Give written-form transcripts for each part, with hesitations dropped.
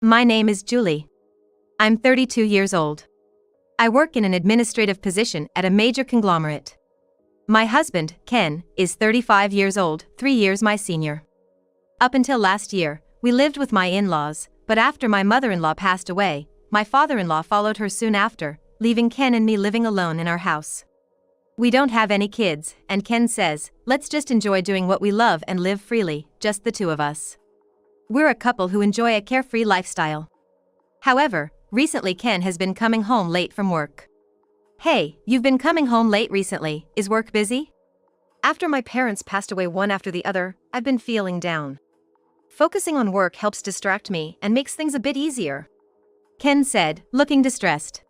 My name is Julie. I'm 32 years old. I work in an administrative position at a major conglomerate. My husband, Ken, is 35 years old, 3 years my senior. Up until last year, we lived with my in-laws, but after my mother-in-law passed away, my father-in-law followed her soon after, leaving Ken and me living alone in our house. We don't have any kids, and Ken says, let's just enjoy doing what we love and live freely, just the two of us. We're a couple who enjoy a carefree lifestyle. However, recently Ken has been coming home late from work. Hey, you've been coming home late recently, is work busy? After my parents passed away one after the other, I've been feeling down. Focusing on work helps distract me and makes things a bit easier. Ken said, looking distressed.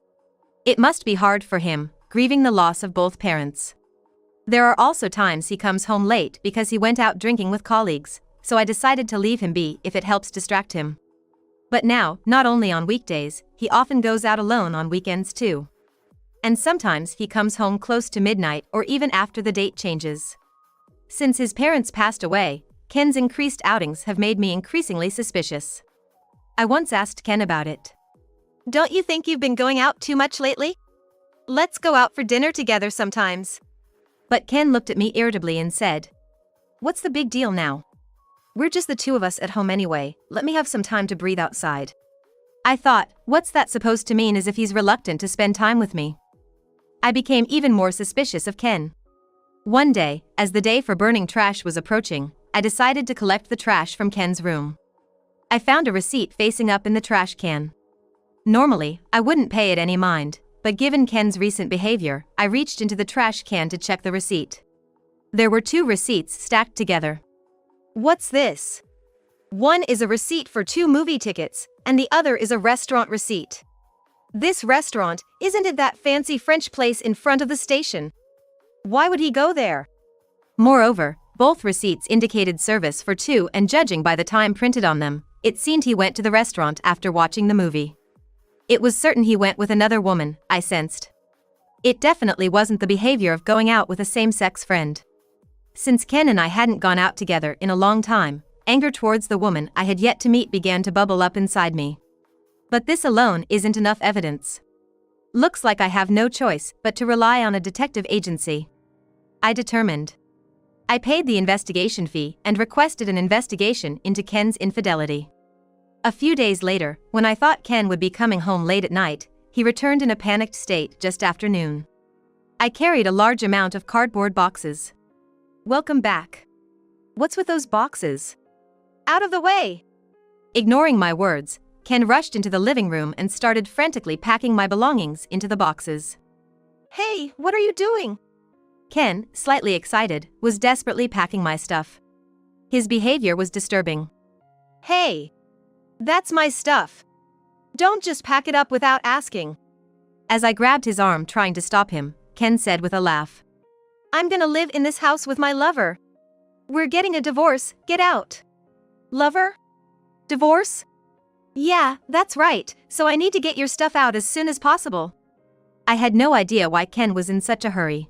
It must be hard for him, grieving the loss of both parents. There are also times he comes home late because he went out drinking with colleagues, so I decided to leave him be if it helps distract him. But now, not only on weekdays, he often goes out alone on weekends too. And sometimes he comes home close to midnight or even after the date changes. Since his parents passed away, Ken's increased outings have made me increasingly suspicious. I once asked Ken about it. Don't you think you've been going out too much lately? Let's go out for dinner together sometimes. But Ken looked at me irritably and said, what's the big deal now? We're just the two of us at home anyway, let me have some time to breathe outside. I thought, what's that supposed to mean, as if he's reluctant to spend time with me? I became even more suspicious of Ken. One day, as the day for burning trash was approaching, I decided to collect the trash from Ken's room. I found a receipt facing up in the trash can. Normally, I wouldn't pay it any mind, but given Ken's recent behavior, I reached into the trash can to check the receipt. There were 2 receipts stacked together. What's this? One is a receipt for 2 movie tickets, and the other is a restaurant receipt. This restaurant, isn't it that fancy French place in front of the station? Why would he go there? Moreover, both receipts indicated service for 2, and judging by the time printed on them, it seemed he went to the restaurant after watching the movie. It was certain he went with another woman, I sensed. It definitely wasn't the behavior of going out with a same-sex friend. Since Ken and I hadn't gone out together in a long time, anger towards the woman I had yet to meet began to bubble up inside me. But this alone isn't enough evidence. Looks like I have no choice but to rely on a detective agency. I determined. I paid the investigation fee and requested an investigation into Ken's infidelity. A few days later, when I thought Ken would be coming home late at night, he returned in a panicked state just after noon. I carried a large amount of cardboard boxes. Welcome back. What's with those boxes? Out of the way! Ignoring my words, Ken rushed into the living room and started frantically packing my belongings into the boxes. Hey, what are you doing? Ken, slightly excited, was desperately packing my stuff. His behavior was disturbing. Hey! That's my stuff. Don't just pack it up without asking. As I grabbed his arm trying to stop him, Ken said with a laugh. I'm gonna live in this house with my lover. We're getting a divorce, get out. Lover? Divorce? Yeah, that's right, so I need to get your stuff out as soon as possible. I had no idea why Ken was in such a hurry.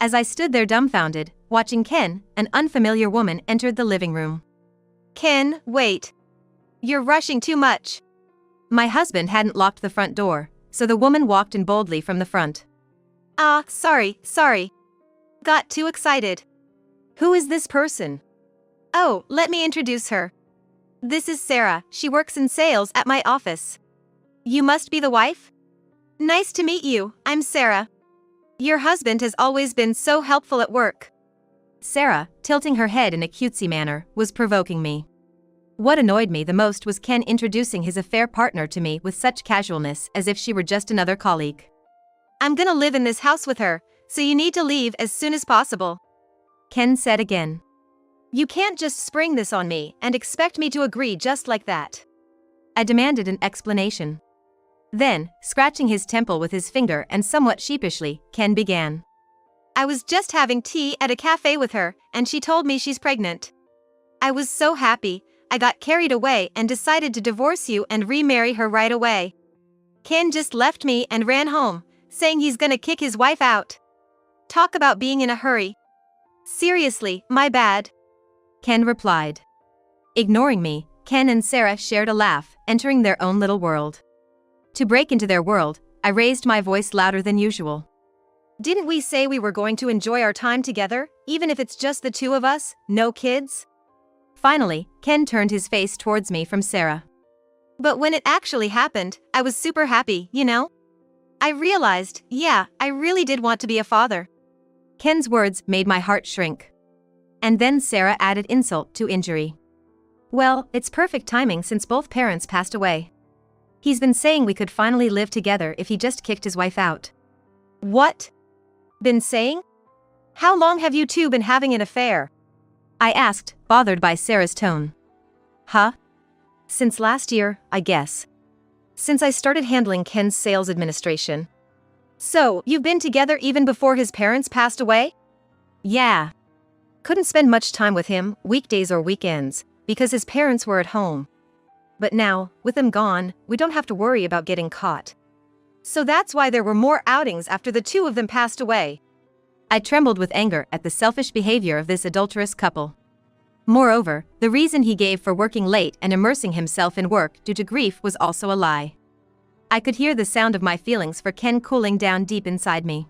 As I stood there dumbfounded, watching Ken, an unfamiliar woman entered the living room. Ken, wait. You're rushing too much. My husband hadn't locked the front door, so the woman walked in boldly from the front. Sorry. Got too excited. Who is this person? Oh, let me introduce her. This is Sarah, she works in sales at my office. You must be the wife? Nice to meet you, I'm Sarah. Your husband has always been so helpful at work. Sarah, tilting her head in a cutesy manner, was provoking me. What annoyed me the most was Ken introducing his affair partner to me with such casualness, as if she were just another colleague. I'm gonna live in this house with her, so you need to leave as soon as possible. Ken said again. You can't just spring this on me and expect me to agree just like that. I demanded an explanation. Then, scratching his temple with his finger and somewhat sheepishly, Ken began. I was just having tea at a cafe with her, and she told me she's pregnant. I was so happy, I got carried away and decided to divorce you and remarry her right away. Ken just left me and ran home, saying he's gonna kick his wife out. Talk about being in a hurry. Seriously, my bad. Ken replied. Ignoring me, Ken and Sarah shared a laugh, entering their own little world. To break into their world, I raised my voice louder than usual. Didn't we say we were going to enjoy our time together, even if it's just the two of us, no kids? Finally, Ken turned his face towards me from Sarah. But when it actually happened, I was super happy, you know? I realized, yeah, I really did want to be a father. Ken's words made my heart shrink. And then Sarah added insult to injury. Well, it's perfect timing since both parents passed away. He's been saying we could finally live together if he just kicked his wife out. What? Been saying? How long have you two been having an affair? I asked, bothered by Sarah's tone. Huh? Since last year, I guess. Since I started handling Ken's sales administration. So, you've been together even before his parents passed away? Yeah. Couldn't spend much time with him, weekdays or weekends, because his parents were at home. But now, with them gone, we don't have to worry about getting caught. So that's why there were more outings after the two of them passed away. I trembled with anger at the selfish behavior of this adulterous couple. Moreover, the reason he gave for working late and immersing himself in work due to grief was also a lie. I could hear the sound of my feelings for Ken cooling down deep inside me.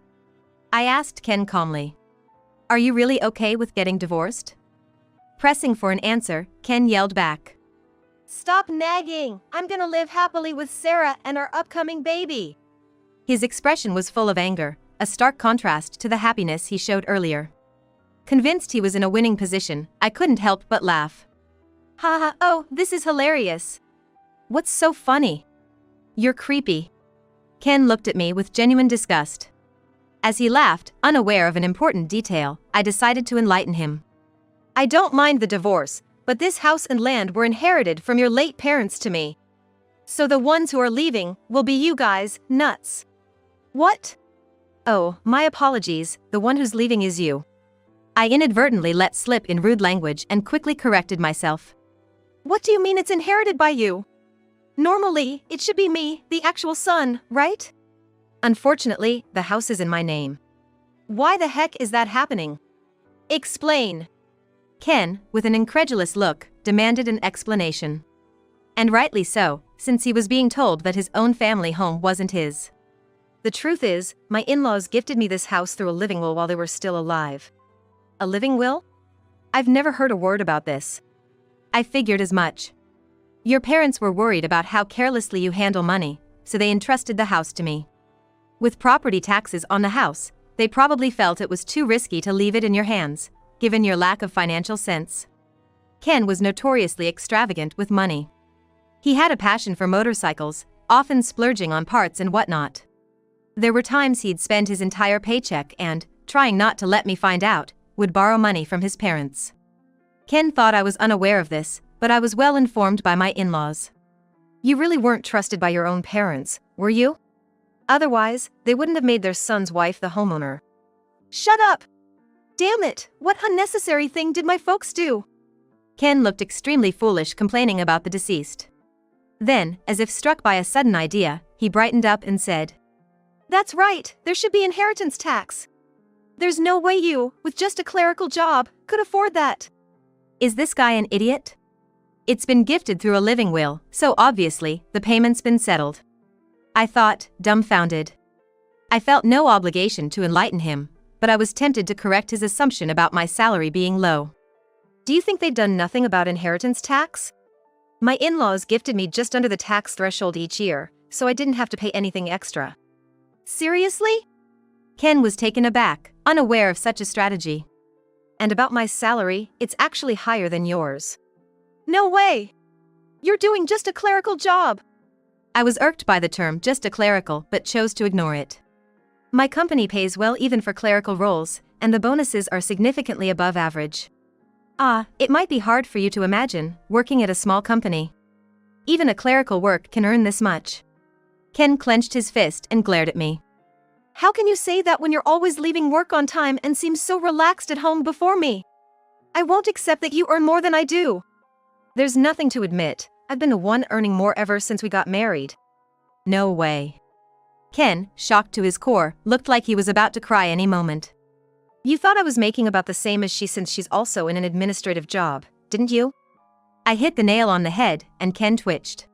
I asked Ken calmly, "Are you really okay with getting divorced?" Pressing for an answer, Ken yelled back, "Stop nagging! I'm gonna live happily with Sarah and our upcoming baby." His expression was full of anger, a stark contrast to the happiness he showed earlier. Convinced he was in a winning position, I couldn't help but laugh. Haha, oh, this is hilarious. What's so funny? You're creepy. Ken looked at me with genuine disgust. As he laughed, unaware of an important detail, I decided to enlighten him. I don't mind the divorce, but this house and land were inherited from your late parents to me. So the ones who are leaving will be you guys, nuts. What? Oh, my apologies, the one who's leaving is you. I inadvertently let slip in rude language and quickly corrected myself. What do you mean it's inherited by you? Normally, it should be me, the actual son, right? Unfortunately, the house is in my name. Why the heck is that happening? Explain. Ken, with an incredulous look, demanded an explanation. And rightly so, since he was being told that his own family home wasn't his. The truth is, my in-laws gifted me this house through a living will while they were still alive. A living will? I've never heard a word about this. I figured as much. Your parents were worried about how carelessly you handle money, so they entrusted the house to me. With property taxes on the house, they probably felt it was too risky to leave it in your hands, given your lack of financial sense. Ken was notoriously extravagant with money. He had a passion for motorcycles, often splurging on parts and whatnot. There were times he'd spend his entire paycheck and, trying not to let me find out, would borrow money from his parents. Ken thought I was unaware of this, but I was well informed by my in-laws. You really weren't trusted by your own parents, were you? Otherwise, they wouldn't have made their son's wife the homeowner. Shut up! Damn it, what unnecessary thing did my folks do? Ken looked extremely foolish complaining about the deceased. Then, as if struck by a sudden idea, he brightened up and said, "That's right, there should be inheritance tax. There's no way you, with just a clerical job, could afford that." Is this guy an idiot? It's been gifted through a living will, so obviously, the payment's been settled. I thought, dumbfounded. I felt no obligation to enlighten him, but I was tempted to correct his assumption about my salary being low. Do you think they'd done nothing about inheritance tax? My in-laws gifted me just under the tax threshold each year, so I didn't have to pay anything extra. Seriously? Ken was taken aback, unaware of such a strategy. And about my salary, it's actually higher than yours. No way! You're doing just a clerical job! I was irked by the term just a clerical but chose to ignore it. My company pays well even for clerical roles, and the bonuses are significantly above average. It might be hard for you to imagine, working at a small company. Even a clerical work can earn this much. Ken clenched his fist and glared at me. How can you say that when you're always leaving work on time and seem so relaxed at home before me? I won't accept that you earn more than I do. There's nothing to admit, I've been the one earning more ever since we got married. No way. Ken, shocked to his core, looked like he was about to cry any moment. You thought I was making about the same as she since she's also in an administrative job, didn't you? I hit the nail on the head, and Ken twitched.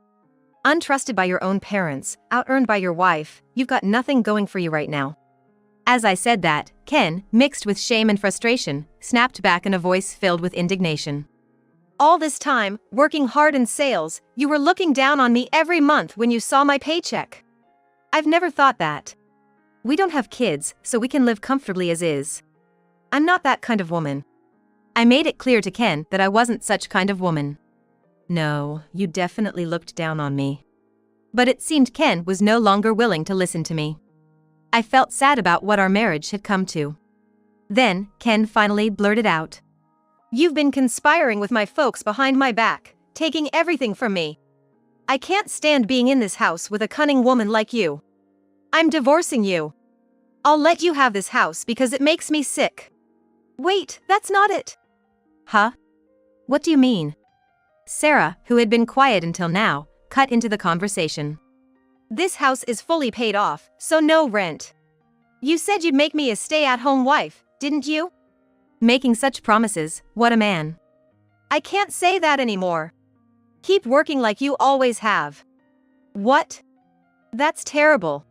Untrusted by your own parents, out-earned by your wife, you've got nothing going for you right now. As I said that, Ken, mixed with shame and frustration, snapped back in a voice filled with indignation. All this time, working hard in sales, you were looking down on me every month when you saw my paycheck. I've never thought that. We don't have kids, so we can live comfortably as is. I'm not that kind of woman. I made it clear to Ken that I wasn't such kind of woman. No, you definitely looked down on me. But it seemed Ken was no longer willing to listen to me. I felt sad about what our marriage had come to. Then, Ken finally blurted out. You've been conspiring with my folks behind my back, taking everything from me. I can't stand being in this house with a cunning woman like you. I'm divorcing you. I'll let you have this house because it makes me sick. Wait, that's not it. Huh? What do you mean? Sarah, who had been quiet until now, cut into the conversation. This house is fully paid off, so no rent. You said you'd make me a stay-at-home wife, didn't you? Making such promises, what a man. I can't say that anymore. Keep working like you always have. What? That's terrible.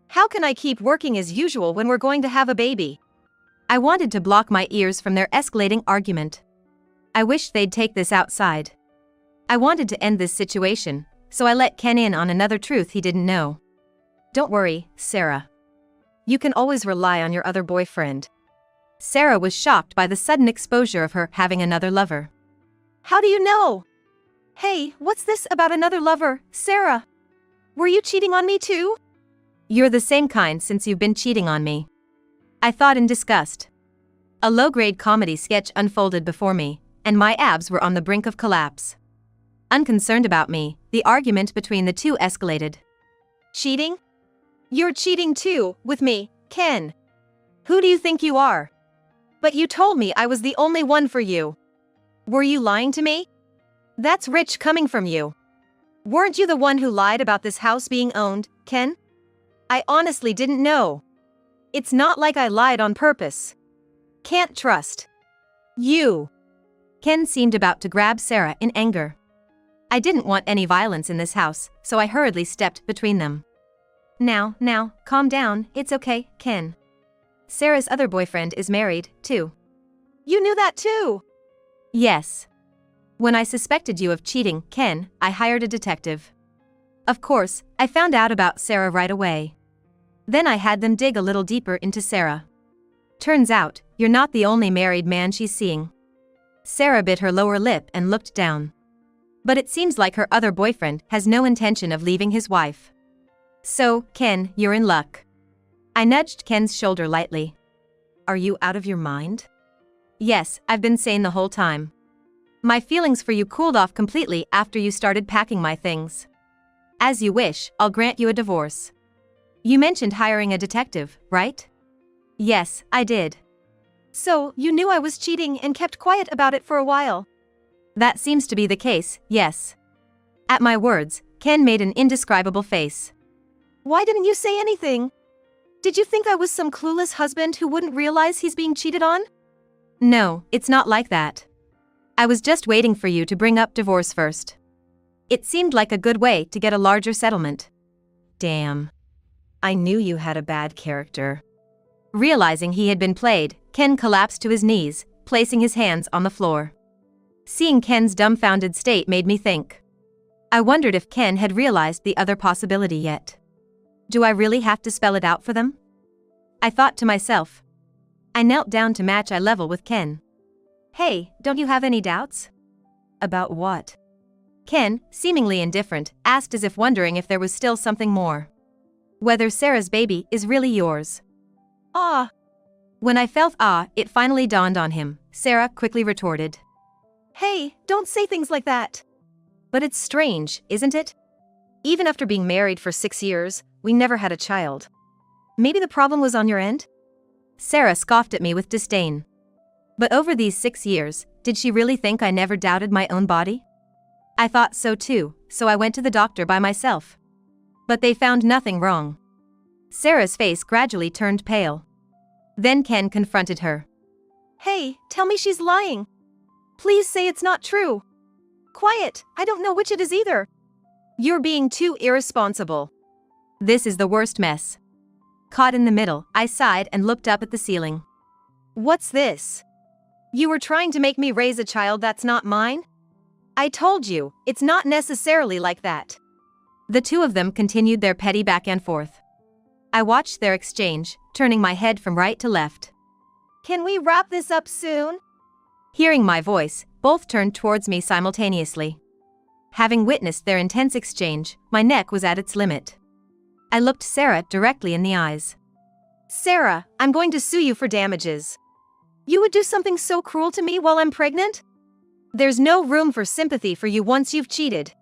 How can I keep working as usual when we're going to have a baby? I wanted to block my ears from their escalating argument. I wished they'd take this outside. I wanted to end this situation, so I let Ken in on another truth he didn't know. Don't worry, Sarah. You can always rely on your other boyfriend. Sarah was shocked by the sudden exposure of her having another lover. How do you know? Hey, what's this about another lover, Sarah? Were you cheating on me too? You're the same kind since you've been cheating on me. I thought in disgust. A low-grade comedy sketch unfolded before me, and my abs were on the brink of collapse. Unconcerned about me, the argument between the two escalated. Cheating? You're cheating too, with me, Ken. Who do you think you are? But you told me I was the only one for you. Were you lying to me? That's rich coming from you. Weren't you the one who lied about this house being owned, Ken? I honestly didn't know. It's not like I lied on purpose. Can't trust you. Ken seemed about to grab Sarah in anger. I didn't want any violence in this house, so I hurriedly stepped between them. Now, calm down, it's okay, Ken. Sarah's other boyfriend is married, too. You knew that too? Yes. When I suspected you of cheating, Ken, I hired a detective. Of course, I found out about Sarah right away. Then I had them dig a little deeper into Sarah. Turns out, you're not the only married man she's seeing. Sarah bit her lower lip and looked down. But it seems like her other boyfriend has no intention of leaving his wife. So, Ken, you're in luck. I nudged Ken's shoulder lightly. Are you out of your mind? Yes, I've been sane the whole time. My feelings for you cooled off completely after you started packing my things. As you wish, I'll grant you a divorce. You mentioned hiring a detective, right? Yes, I did. So, you knew I was cheating and kept quiet about it for a while? That seems to be the case, yes. At my words, Ken made an indescribable face. Why didn't you say anything? Did you think I was some clueless husband who wouldn't realize he's being cheated on? No, it's not like that. I was just waiting for you to bring up divorce first. It seemed like a good way to get a larger settlement. Damn. I knew you had a bad character. Realizing he had been played, Ken collapsed to his knees, placing his hands on the floor. Seeing Ken's dumbfounded state made me think. I wondered if Ken had realized the other possibility yet. Do I really have to spell it out for them? I thought to myself. I knelt down to match eye level with Ken. Hey, don't you have any doubts? About what? Ken, seemingly indifferent, asked as if wondering if there was still something more. Whether Sarah's baby is really yours. Ah. When I felt it finally dawned on him, Sarah quickly retorted. Hey, don't say things like that. But it's strange, isn't it? Even after being married for 6 years, we never had a child. Maybe the problem was on your end? Sarah scoffed at me with disdain. But over these 6 years, did she really think I never doubted my own body? I thought so too, so I went to the doctor by myself. But they found nothing wrong. Sarah's face gradually turned pale. Then Ken confronted her. Hey, tell me she's lying. Please say it's not true. Quiet, I don't know which it is either. You're being too irresponsible. This is the worst mess. Caught in the middle, I sighed and looked up at the ceiling. What's this? You were trying to make me raise a child that's not mine? I told you, it's not necessarily like that. The two of them continued their petty back and forth. I watched their exchange, turning my head from right to left. Can we wrap this up soon? Hearing my voice, both turned towards me simultaneously. Having witnessed their intense exchange, my neck was at its limit. I looked Sarah directly in the eyes. Sarah, I'm going to sue you for damages. You would do something so cruel to me while I'm pregnant? There's no room for sympathy for you once you've cheated.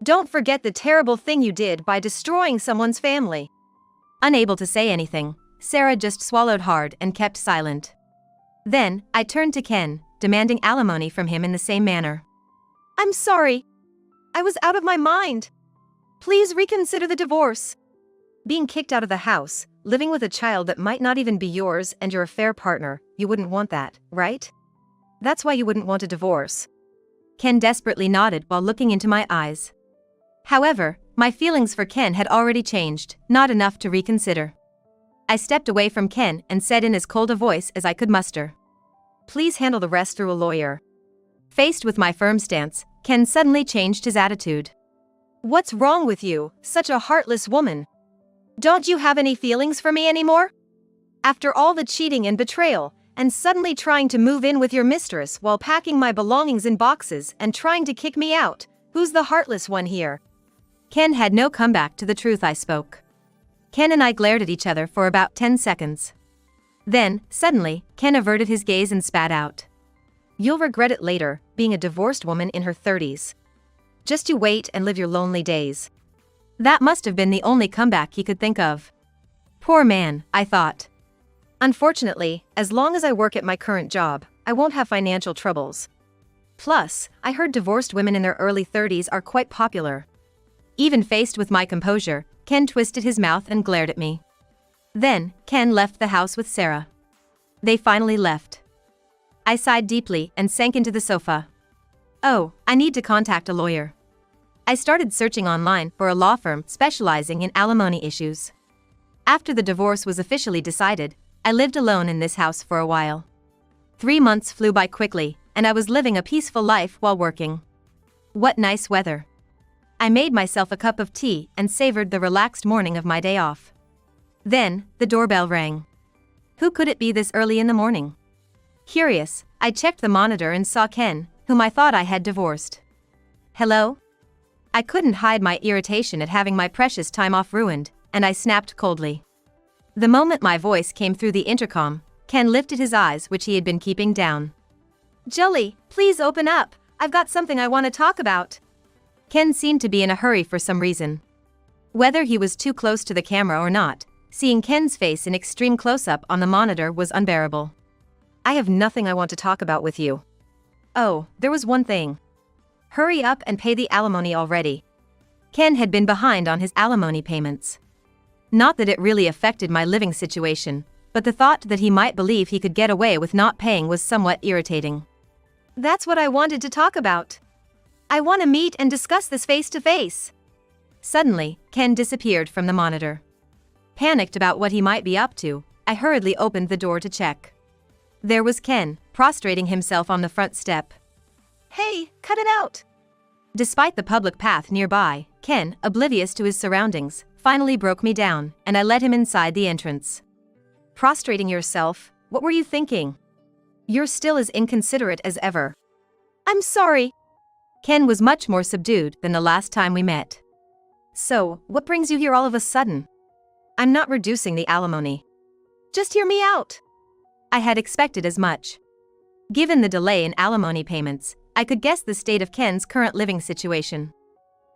Don't forget the terrible thing you did by destroying someone's family. Unable to say anything, Sarah just swallowed hard and kept silent. Then, I turned to Ken, demanding alimony from him in the same manner. I'm sorry. I was out of my mind. Please reconsider the divorce. Being kicked out of the house, living with a child that might not even be yours and you're a fair partner, you wouldn't want that, right? That's why you wouldn't want a divorce. Ken desperately nodded while looking into my eyes. However, my feelings for Ken had already changed, not enough to reconsider. I stepped away from Ken and said in as cold a voice as I could muster. Please handle the rest through a lawyer. Faced with my firm stance, Ken suddenly changed his attitude. What's wrong with you, such a heartless woman? Don't you have any feelings for me anymore? After all the cheating and betrayal, and suddenly trying to move in with your mistress while packing my belongings in boxes and trying to kick me out, who's the heartless one here? Ken had no comeback to the truth I spoke. Ken and I glared at each other for about 10 seconds. Then, suddenly, Ken averted his gaze and spat out. You'll regret it later, being a divorced woman in her 30s. Just you wait and live your lonely days. That must have been the only comeback he could think of. Poor man, I thought. Unfortunately, as long as I work at my current job, I won't have financial troubles. Plus, I heard divorced women in their early 30s are quite popular. Even faced with my composure, Ken twisted his mouth and glared at me. Then, Ken left the house with Sarah. They finally left. I sighed deeply and sank into the sofa. Oh, I need to contact a lawyer. I started searching online for a law firm specializing in alimony issues. After the divorce was officially decided, I lived alone in this house for a while. 3 months flew by quickly, and I was living a peaceful life while working. What nice weather. I made myself a cup of tea and savored the relaxed morning of my day off. Then, the doorbell rang. Who could it be this early in the morning? Curious, I checked the monitor and saw Ken, whom I thought I had divorced. Hello? I couldn't hide my irritation at having my precious time off ruined, and I snapped coldly. The moment my voice came through the intercom, Ken lifted his eyes, which he had been keeping down. Jelly, please open up, I've got something I want to talk about. Ken seemed to be in a hurry for some reason. Whether he was too close to the camera or not, seeing Ken's face in extreme close-up on the monitor was unbearable. I have nothing I want to talk about with you. Oh, there was one thing. Hurry up and pay the alimony already. Ken had been behind on his alimony payments. Not that it really affected my living situation, but the thought that he might believe he could get away with not paying was somewhat irritating. That's what I wanted to talk about. I want to meet and discuss this face to face. Suddenly, Ken disappeared from the monitor. Panicked about what he might be up to, I hurriedly opened the door to check. There was Ken, prostrating himself on the front step. Hey, cut it out! Despite the public path nearby, Ken, oblivious to his surroundings, finally broke me down, and I led him inside the entrance. Prostrating yourself? What were you thinking? You're still as inconsiderate as ever. I'm sorry. Ken was much more subdued than the last time we met. So, what brings you here all of a sudden? I'm not reducing the alimony. Just hear me out. I had expected as much. Given the delay in alimony payments, I could guess the state of Ken's current living situation.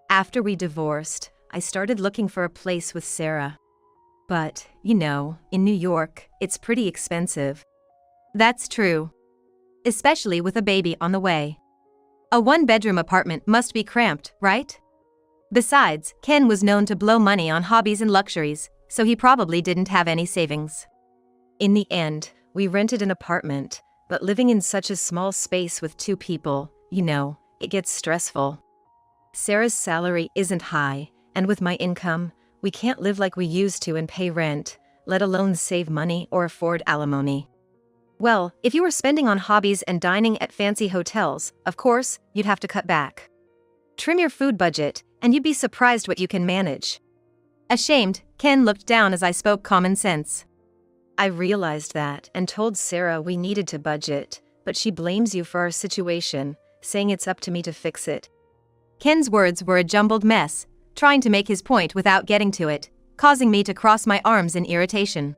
After we divorced, I started looking for a place with Sarah. But, in New York, it's pretty expensive. That's true. Especially with a baby on the way. A one-bedroom apartment must be cramped, right? Besides, Ken was known to blow money on hobbies and luxuries, so he probably didn't have any savings. In the end, we rented an apartment, but living in such a small space with 2 people, it gets stressful. Sarah's salary isn't high, and with my income, we can't live like we used to and pay rent, let alone save money or afford alimony. Well, if you were spending on hobbies and dining at fancy hotels, of course, you'd have to cut back. Trim your food budget, and you'd be surprised what you can manage. Ashamed, Ken looked down as I spoke common sense. I realized that and told Sarah we needed to budget, but she blames you for our situation, saying it's up to me to fix it. Ken's words were a jumbled mess, trying to make his point without getting to it, causing me to cross my arms in irritation.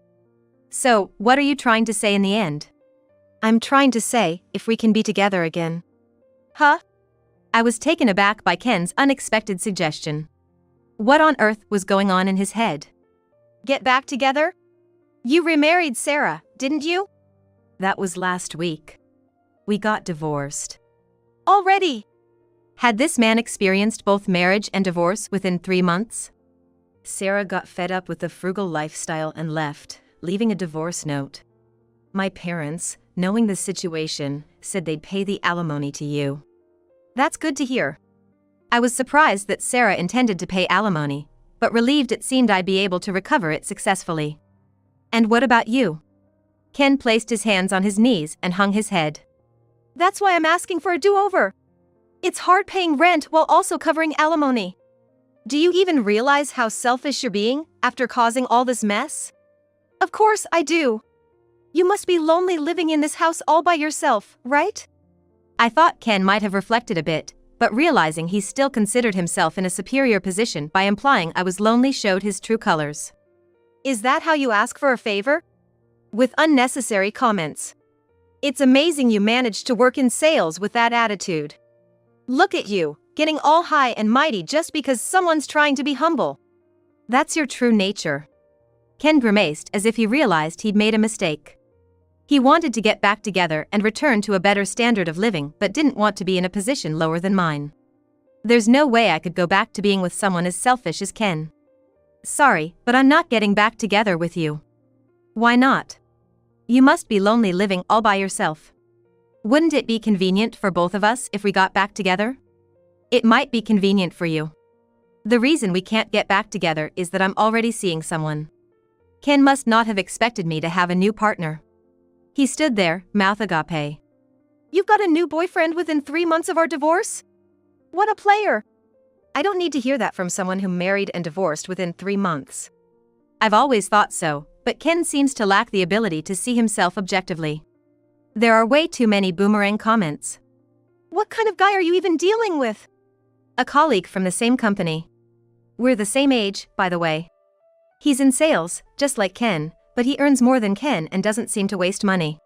So, what are you trying to say in the end? I'm trying to say, if we can be together again. Huh? I was taken aback by Ken's unexpected suggestion. What on earth was going on in his head? Get back together? You remarried Sarah, didn't you? That was last week. We got divorced. Already? Had this man experienced both marriage and divorce within 3 months? Sarah got fed up with the frugal lifestyle and left, leaving a divorce note. My parents, knowing the situation, said they'd pay the alimony to you. That's good to hear. I was surprised that Sarah intended to pay alimony, but relieved it seemed I'd be able to recover it successfully. And what about you? Ken placed his hands on his knees and hung his head. That's why I'm asking for a do-over. It's hard paying rent while also covering alimony. Do you even realize how selfish you're being after causing all this mess? Of course I do. You must be lonely living in this house all by yourself, right? I thought Ken might have reflected a bit, but realizing he still considered himself in a superior position by implying I was lonely showed his true colors. Is that how you ask for a favor? With unnecessary comments. It's amazing you managed to work in sales with that attitude. Look at you, getting all high and mighty just because someone's trying to be humble. That's your true nature. Ken grimaced as if he realized he'd made a mistake. He wanted to get back together and return to a better standard of living but didn't want to be in a position lower than mine. There's no way I could go back to being with someone as selfish as Ken. Sorry, but I'm not getting back together with you. Why not? You must be lonely living all by yourself. Wouldn't it be convenient for both of us if we got back together? It might be convenient for you. The reason we can't get back together is that I'm already seeing someone. Ken must not have expected me to have a new partner. He stood there, mouth agape. You've got a new boyfriend within 3 months of our divorce? What a player! I don't need to hear that from someone who married and divorced within 3 months. I've always thought so, but Ken seems to lack the ability to see himself objectively. There are way too many boomerang comments. What kind of guy are you even dealing with? A colleague from the same company. We're the same age, by the way. He's in sales, just like Ken, but he earns more than Ken and doesn't seem to waste money.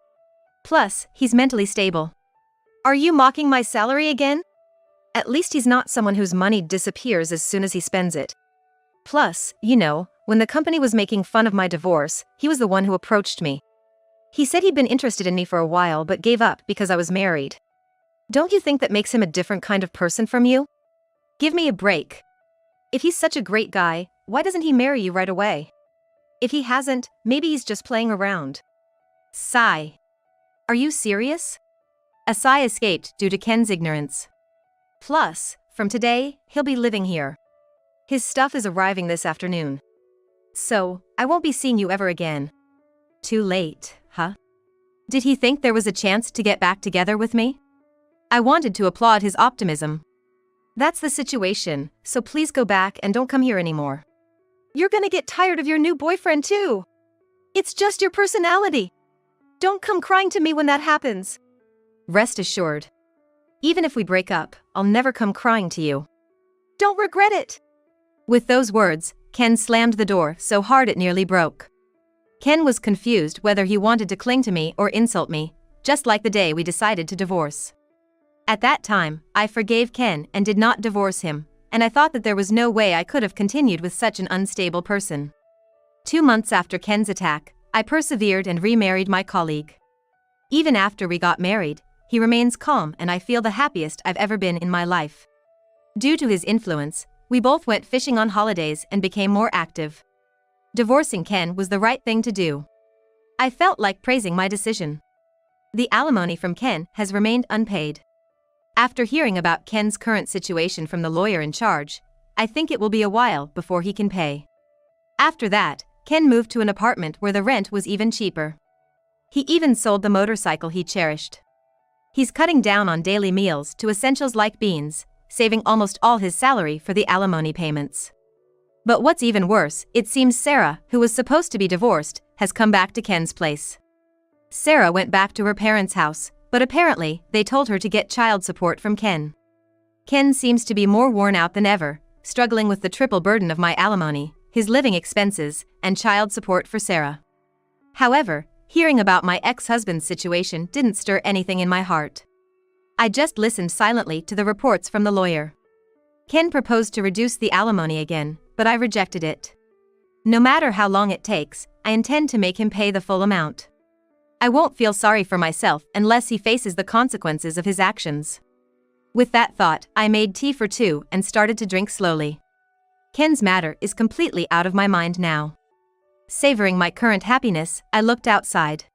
Plus, he's mentally stable. Are you mocking my salary again? At least he's not someone whose money disappears as soon as he spends it. Plus, you know, when the company was making fun of my divorce, he was the one who approached me. He said he'd been interested in me for a while but gave up because I was married. Don't you think that makes him a different kind of person from you? Give me a break. If he's such a great guy, why doesn't he marry you right away? If he hasn't, maybe he's just playing around. Sigh. Are you serious? A sigh escaped due to Ken's ignorance. Plus, from today, he'll be living here. His stuff is arriving this afternoon. So, I won't be seeing you ever again. Too late, huh? Did he think there was a chance to get back together with me? I wanted to applaud his optimism. That's the situation, so please go back and don't come here anymore. You're gonna get tired of your new boyfriend too. It's just your personality. Don't come crying to me when that happens. Rest assured. Even if we break up, I'll never come crying to you. Don't regret it. With those words, Ken slammed the door so hard it nearly broke. Ken was confused whether he wanted to cling to me or insult me, just like the day we decided to divorce. At that time, I forgave Ken and did not divorce him, and I thought that there was no way I could have continued with such an unstable person. 2 months after Ken's attack, I persevered and remarried my colleague. Even after we got married, he remains calm and I feel the happiest I've ever been in my life. Due to his influence, we both went fishing on holidays and became more active. Divorcing Ken was the right thing to do. I felt like praising my decision. The alimony from Ken has remained unpaid. After hearing about Ken's current situation from the lawyer in charge, I think it will be a while before he can pay. After that, Ken moved to an apartment where the rent was even cheaper. He even sold the motorcycle he cherished. He's cutting down on daily meals to essentials like beans, saving almost all his salary for the alimony payments. But what's even worse, it seems Sarah, who was supposed to be divorced, has come back to Ken's place. Sarah went back to her parents' house, but apparently, they told her to get child support from Ken. Ken seems to be more worn out than ever, struggling with the triple burden of my alimony, his living expenses, and child support for Sarah. However, hearing about my ex-husband's situation didn't stir anything in my heart. I just listened silently to the reports from the lawyer. Ken proposed to reduce the alimony again, but I rejected it. No matter how long it takes, I intend to make him pay the full amount. I won't feel sorry for myself unless he faces the consequences of his actions. With that thought, I made tea for two and started to drink slowly. Ken's matter is completely out of my mind now. Savoring my current happiness, I looked outside.